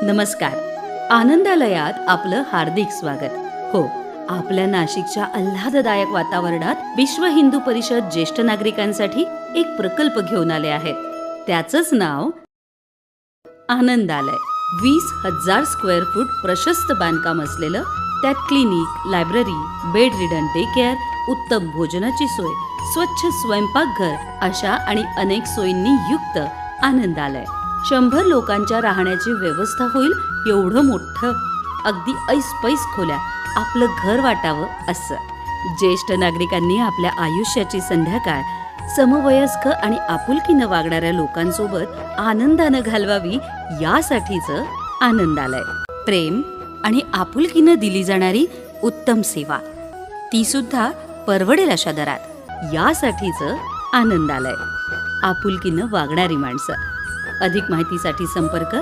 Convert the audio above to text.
नमस्कार. आनंदालयात आपलं हार्दिक स्वागत. हो, आपल्या नाशिकच्या आल्हाददायक वातावरणात विश्व हिंदू परिषद ज्येष्ठ नागरिकांसाठी एक प्रकल्प घेऊन आले आहेत. त्याचंच नाव आनंदालय. 20,000 स्क्वेअर फूट प्रशस्त बांधकाम असलेलं, त्यात clinic, library, bed ridden day care, उत्तम भोजनाची सोय, स्वच्छ स्वयंपाकघर अशा आणि अनेक सोयींनी युक्त आनंदालय. 100 लोकांच्या राहण्याची व्यवस्था होईल एवढं मोठं, अगदी ऐसपैस खोल्या, आपलं घर वाटावं असं. ज्येष्ठ नागरिकांनी आपल्या आयुष्याची संध्याकाळ समवयस्क आणि आपुलकीनं वागणाऱ्या लोकांसोबत आनंदानं घालवावी यासाठीचं आनंदालय. प्रेम आणि आपुलकीनं दिली जाणारी उत्तम सेवा, ती सुद्धा परवडेल अशा दरात, यासाठीचं आनंदालय. आपुलकीनं वागणारी माणसं. अधिक माहितीसाठी संपर्क